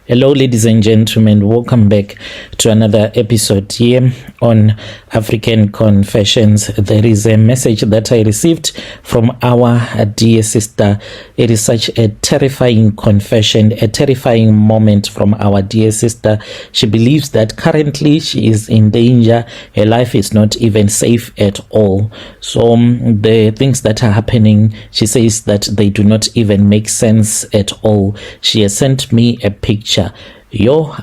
Hello, ladies and gentlemen. Welcome back to another episode here on African Confessions. There is a message that I received from our dear sister. It is such a terrifying confession, a terrifying moment from our dear sister. She believes that currently she is in danger. Her life is not even safe at all. So the things that are happening, she says that they do not even make sense at all. She has sent me a picture.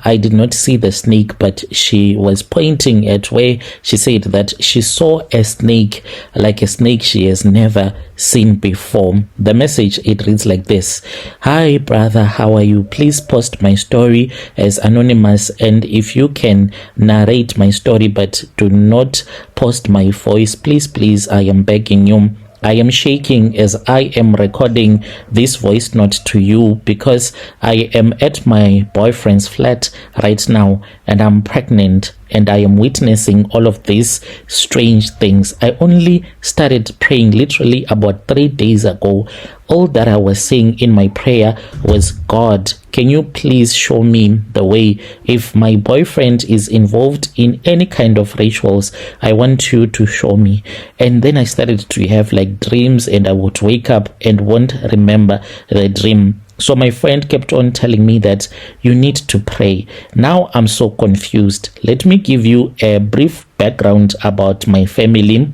I did not see the snake, but she was pointing at where she said that she saw a snake, like a snake she has never seen before. The message, it reads like this: "Hi brother, how are you? Please post my story as anonymous, and if you can narrate my story, but do not post my voice, please, I am begging you. I am shaking as I am recording this voice note to you because I am at my boyfriend's flat right now and I'm pregnant and I am witnessing all of these strange things. I only started praying literally about 3 days ago. All that I was saying in my prayer was, God, can you please show me the way? If my boyfriend is involved in any kind of rituals, I want you to show me." And then I started to have like dreams, and I would wake up and won't remember the dream. So my friend kept on telling me that you need to pray. Now I'm so confused. Let me give you a brief background about my family.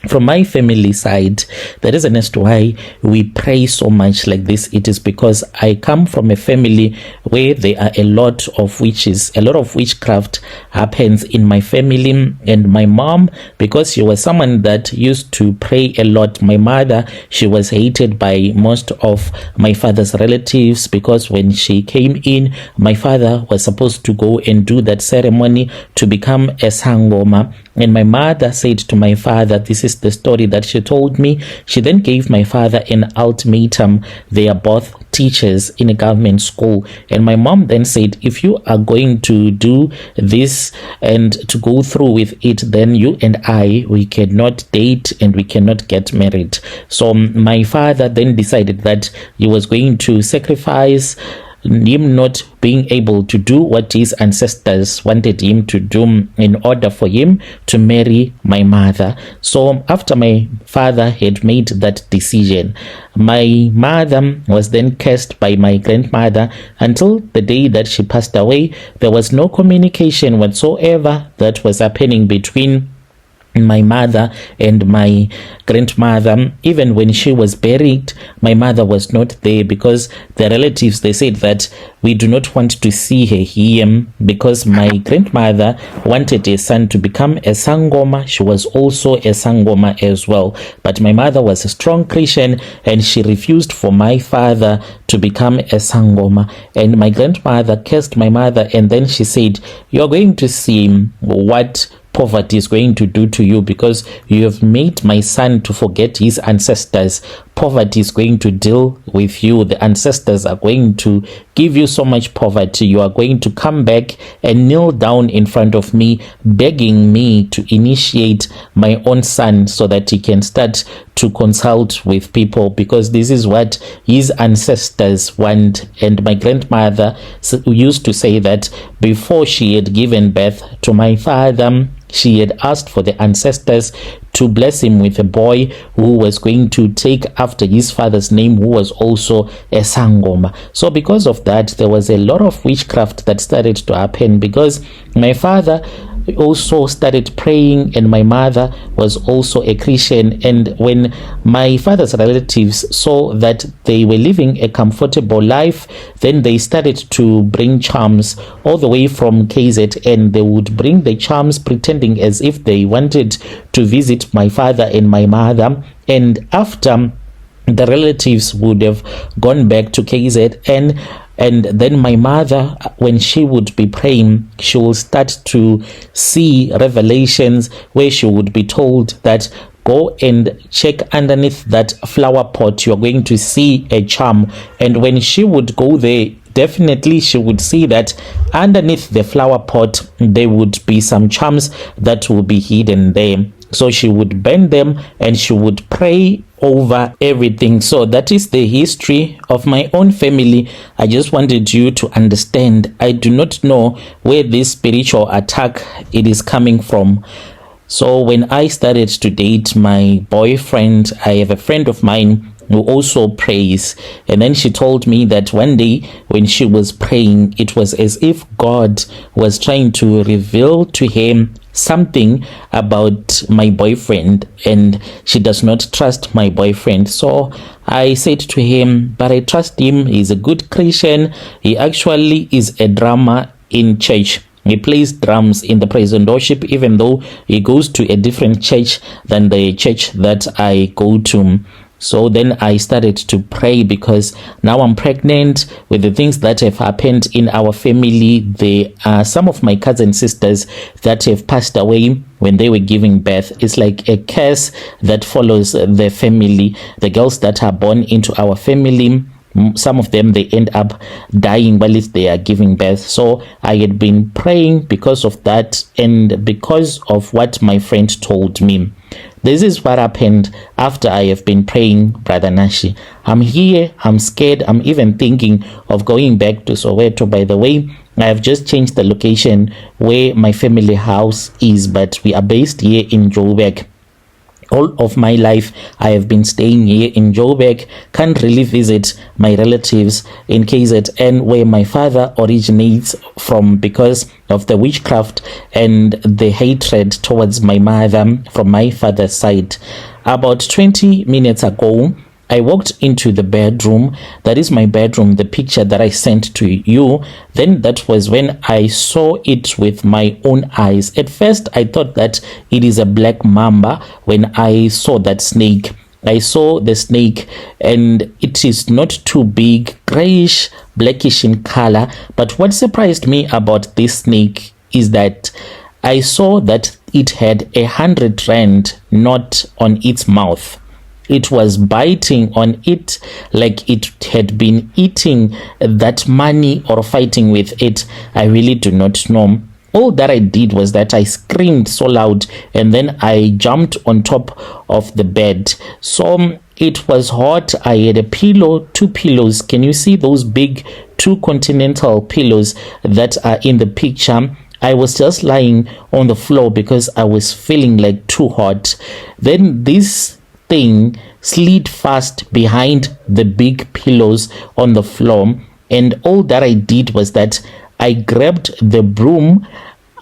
From my family side, the reason as to why we pray so much like this, it is because I come from a family where there are a lot of witchcraft happens in my family. And my mom, because she was someone that used to pray a lot, my mother, she was hated by most of my father's relatives because when she came in, my father was supposed to go and do that ceremony to become a sangoma. And my mother said to my father, this is the story that she told me. She then gave my father an ultimatum. They are both teachers in a government school. And my mom then said, if you are going to do this and to go through with it, then you and we cannot date and we cannot get married. So my father then decided that he was going to sacrifice him not being able to do what his ancestors wanted him to do in order for him to marry my mother. So after my father had made that decision, my mother was then cursed by my grandmother until the day that she passed away. There was no communication whatsoever that was happening between my mother and my grandmother. Even when she was buried, my mother was not there because the relatives, they said that we do not want to see her here because my grandmother wanted a son to become a sangoma. She was also a sangoma as well, but my mother was a strong Christian and she refused for my father to become a sangoma. And my grandmother cursed my mother, and then she said, you're going to see what poverty is going to do to you because you have made my son to forget his ancestors. Poverty is going to deal with you. The ancestors are going to give you so much poverty. You are going to come back and kneel down in front of me, begging me to initiate my own son so that he can start to consult with people, because this is what his ancestors want. And my grandmother used to say that before she had given birth to my father, she had asked for the ancestors to bless him with a boy who was going to take after his father's name, who was also a sangoma. So because of that, there was a lot of witchcraft that started to happen because my father also started praying and my mother was also a Christian. And when my father's relatives saw that they were living a comfortable life, then they started to bring charms all the way from KZN. They would bring the charms pretending as if they wanted to visit my father and my mother. And after the relatives would have gone back to KZN, and then my mother, when she would be praying, she will start to see revelations where she would be told that go and check underneath that flower pot, you're going to see a charm. And when she would go there, definitely she would see that underneath the flower pot there would be some charms that will be hidden there. So she would burn them and she would pray over everything. So that is the history of my own family. I just wanted you to understand. I do not know where this spiritual attack it is coming from. So when I started to date my boyfriend, I have a friend of mine who also prays, and then she told me that one day when she was praying, it was as if God was trying to reveal to him something about my boyfriend, and she does not trust my boyfriend. So I said to him, but I trust him. He's a good Christian. He actually is a drummer in church. He plays drums in the praise and worship, even though he goes to a different church than the church that I go to. So then I started to pray, because now I'm pregnant with the things that have happened in our family. There are some of my cousin sisters that have passed away when they were giving birth. It's like a curse that follows the family. The girls that are born into our family, some of them, they end up dying while they are giving birth. So I had been praying because of that, and because of what my friend told me. This is what happened after I have been praying, Brother Nashey. I'm here, I'm scared, I'm even thinking of going back to Soweto. By the way, I have just changed the location where my family house is, but we are based here in Joburg. All of my life, I have been staying here in Joburg. Can't really visit my relatives in KZN, where my father originates from, because of the witchcraft and the hatred towards my mother from my father's side. About 20 minutes ago, I walked into the bedroom. That is my bedroom, the picture that I sent to you. Then that was when I saw it with my own eyes. At first, I thought that it is a black mamba. When I saw that snake, I saw the snake, and it is not too big, grayish, blackish in color. But what surprised me about this snake is that I saw that it had 100 rand note on its mouth. It was biting on it like it had been eating that money or fighting with it. I really do not know. All that I did was that I screamed so loud, and then I jumped on top of the bed. So it was hot. I had a pillow, 2 pillows. Can you see those big 2 continental pillows that are in the picture? I was just lying on the floor because I was feeling like too hot. Then this thing slid fast behind the big pillows on the floor, and all that I did was that I grabbed the broom.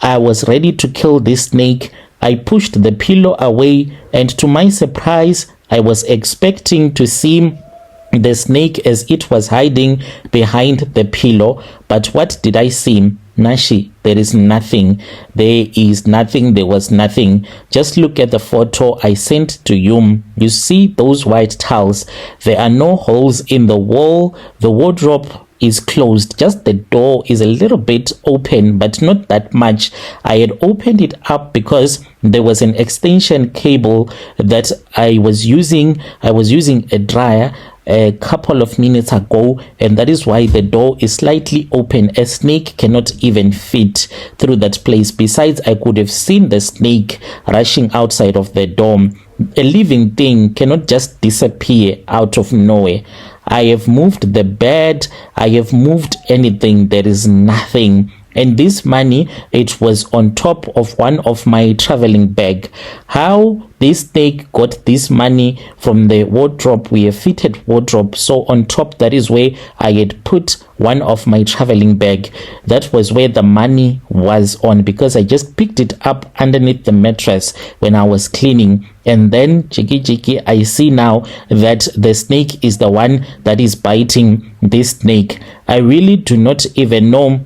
I was ready to kill this snake. I pushed the pillow away, and to my surprise, I was expecting to see the snake as it was hiding behind the pillow. But what did I see? Nashey, there is nothing. There is nothing. There was nothing. Just look at the photo I sent to you. You see those white tiles. There are no holes in the wall. The wardrobe is closed. Just the door is a little bit open, but not that much. I had opened it up because there was an extension cable that I was using. I was using a dryer a couple of minutes ago, and that is why the door is slightly open. A snake cannot even fit through that place. Besides, I could have seen the snake rushing outside of the door. A living thing cannot just disappear out of nowhere. I have moved the bed, I have moved anything. There is nothing. And this money, it was on top of one of my traveling bag. How this snake got this money from the wardrobe, we have fitted wardrobe. So on top, that is where I had put one of my traveling bag. That was where the money was on, because I just picked it up underneath the mattress when I was cleaning. And then chiki, I see now that the snake is the one that is biting this snake. I really do not even know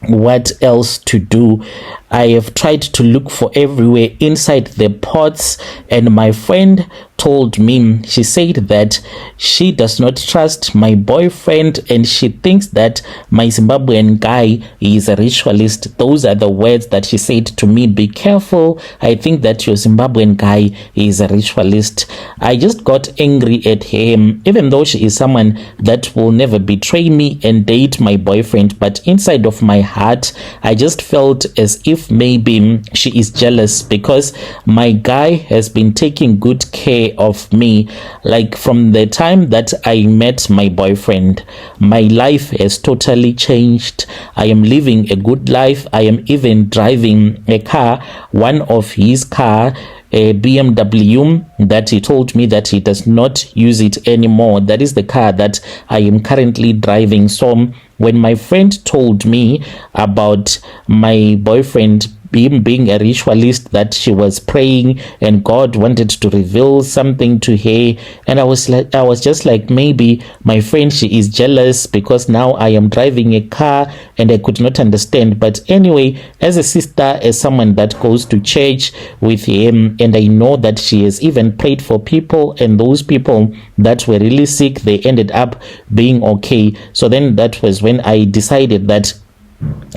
what else to do. I have tried to look for everywhere inside the pots, and my friend told me, she said that she does not trust my boyfriend and she thinks that my Zimbabwean guy is a ritualist. Those are the words that she said to me. Be careful. I think that your Zimbabwean guy is a ritualist. I just got angry at him, even though she is someone that will never betray me and date my boyfriend. But inside of my heart, I just felt as if maybe she is jealous because my guy has been taking good care of me. Like from the time that I met my boyfriend, my life has totally changed. I am living a good life. I am even driving a car, one of his car, a BMW, that he told me that he does not use it anymore. That is the car that I am currently driving. So when my friend told me about my boyfriend being a ritualist, that she was praying and God wanted to reveal something to her, and I was just like, maybe my friend, she is jealous because now I am driving a car, and I could not understand. But anyway, as a sister, as someone that goes to church with him, and I know that she has even prayed for people, and those people that were really sick, they ended up being okay. So then that was when I decided that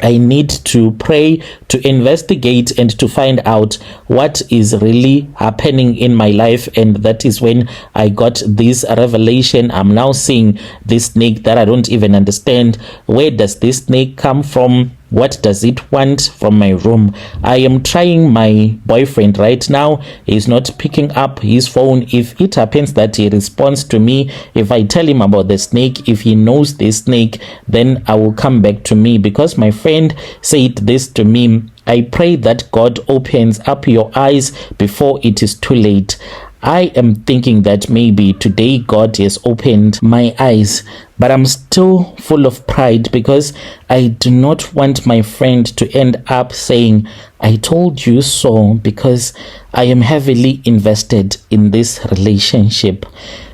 I need to pray, to investigate, and to find out what is really happening in my life. And that is when I got this revelation. I'm now seeing this snake that I don't even understand. Where does this snake come from? What does it want from my room? I am trying my boyfriend right now. He's not picking up his phone. If it happens that he responds to me, if I tell him about the snake, if he knows this snake, then I will come back to me, because my friend said this to me. I pray that God opens up your eyes before it is too late. I am thinking that maybe today God has opened my eyes, but I'm still full of pride because I do not want my friend to end up saying, I told you so, because I am heavily invested in this relationship.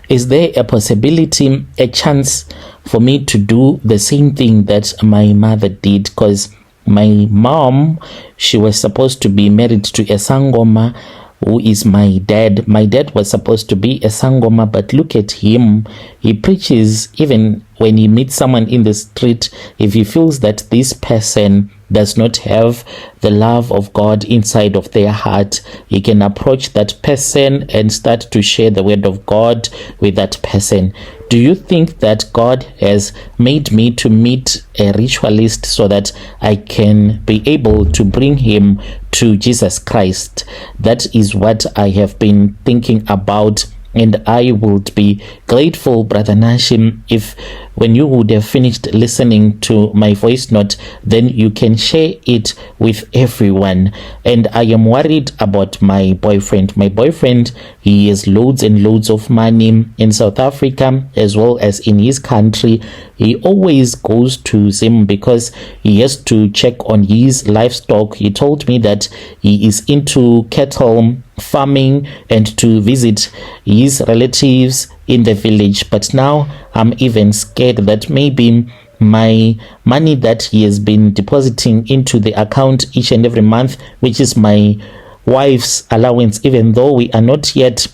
Is there a possibility, a chance for me to do the same thing that my mother did? Because my mom, she was supposed to be married to a Sangoma, who is my dad. My dad was supposed to be a Sangoma, but look at him. He preaches even when he meets someone in the street. If he feels that this person does not have the love of God inside of their heart, he can approach that person and start to share the word of God with that person. Do you think that God has made me to meet a ritualist so that I can be able to bring him to Jesus Christ? That is what I have been thinking about. And I would be grateful, Brother Nashey, if when you would have finished listening to my voice note, then you can share it with everyone. And I am worried about my boyfriend. My boyfriend, he has loads and loads of money in South Africa as well as in his country. He always goes to Zim because he has to check on his livestock. He told me that he is into cattle farming and to visit his relatives in the village. But now I'm even scared that maybe my money that he has been depositing into the account each and every month, which is my wife's allowance, even though we are not yet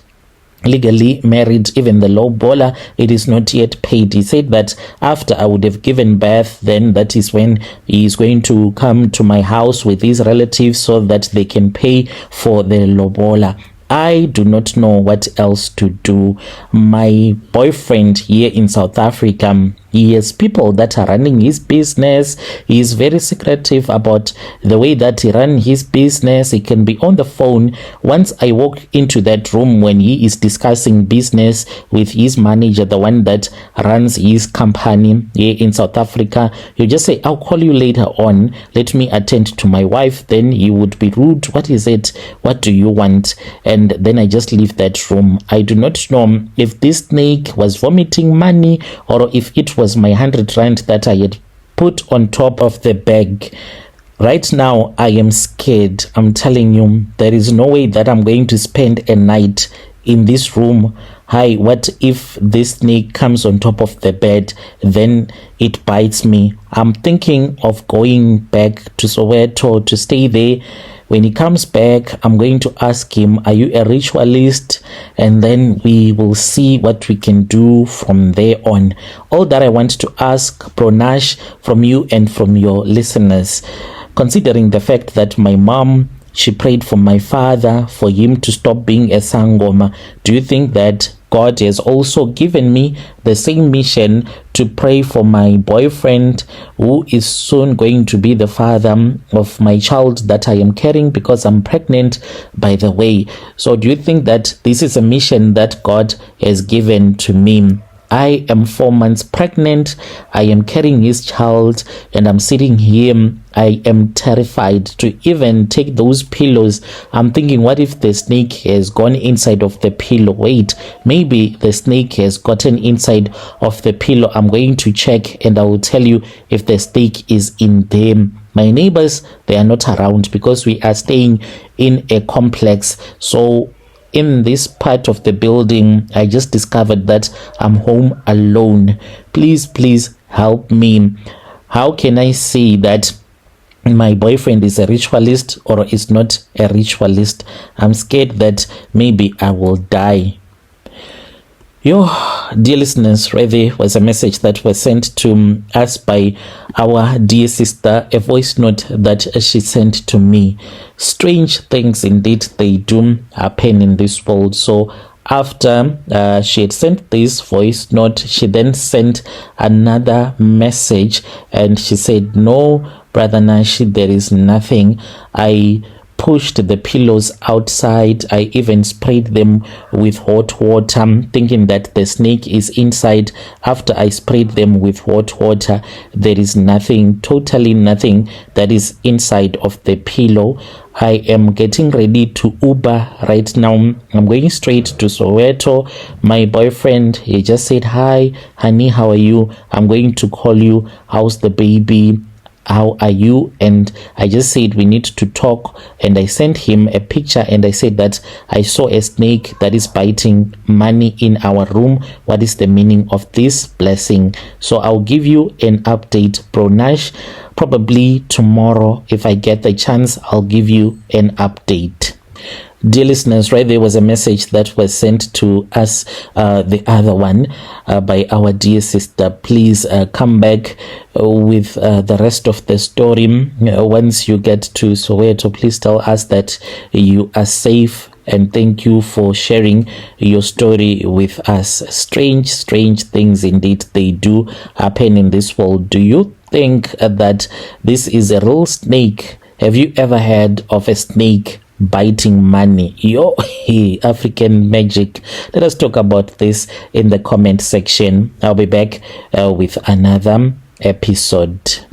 legally married, even the lawballer, it is not yet paid. He said that after I would have given birth, then that is when he is going to come to my house with his relatives so that they can pay for the lawballer. I do not know what else to do. My boyfriend here in South Africa, he has people that are running his business. He is very secretive about the way that he runs his business. He can be on the phone. Once I walk into that room when he is discussing business with his manager, the one that runs his company here in South Africa, he'll just say, I'll call you later on. Let me attend to my wife. Then he would be rude. What is it? What do you want? And then I just leave that room. I do not know if this snake was vomiting money or if it was my 100 rand that I had put on top of the bag. Right now, I am scared. I'm telling you, there is no way that I'm going to spend a night in this room. Hi, what if this snake comes on top of the bed, then it bites me? I'm thinking of going back to Soweto to stay there When he comes back, I'm going to ask him, are you a ritualist? And then we will see what we can do from there on. All that I want to ask, Bro Nash, from you and from your listeners, considering the fact that my mom, she prayed for my father, for him to stop being a sangoma, do you think that God has also given me the same mission to pray for my boyfriend, who is soon going to be the father of my child that I am carrying, because I'm pregnant, by the way? So do you think that this is a mission that God has given to me? I am 4 months pregnant. I am carrying his child, and I'm sitting here. I am terrified to even take those pillows. I'm thinking, what if the snake has gone inside of the pillow? Wait, maybe the snake has gotten inside of the pillow. I'm going to check, and I will tell you if the snake is in there. My neighbors, they are not around because we are staying in a complex. So in this part of the building, I just discovered that I'm home alone. Please help me. How can I say that my boyfriend is a ritualist or is not a ritualist? I'm scared that maybe I will die. Dear listeners, right there was a message that was sent to us by our dear sister, a voice note that she sent to me. Strange things indeed, they do happen in this world. So after she had sent this voice note, she then sent another message, and she said, no, Brother Nashey, there is nothing. I pushed the pillows outside. I even sprayed them with hot water, thinking that the snake is inside. After I sprayed them with hot water, there is nothing, totally nothing that is inside of the pillow. I am getting ready to Uber right now. I'm going straight to Soweto. My boyfriend, he just said, hi, honey, how are you? I'm going to call you. How's the baby? How are you? And I just said we need to talk, and I sent him a picture, and I said that I saw a snake that is biting money in our room. What is the meaning of this blessing? So I'll give you an update, Bro Nash. Probably tomorrow, if I get the chance, I'll give you an update. Dear listeners, right there was a message that was sent to us, the other one, by our dear sister. Please come back with the rest of the story. Once you get to Soweto, please tell us that you are safe, and thank you for sharing your story with us. Strange things indeed, they do happen in this world. Do you think that this is a real snake? Have you ever heard of a snake biting money? African magic. Let us talk about this in the comment section. I'll be back with another episode.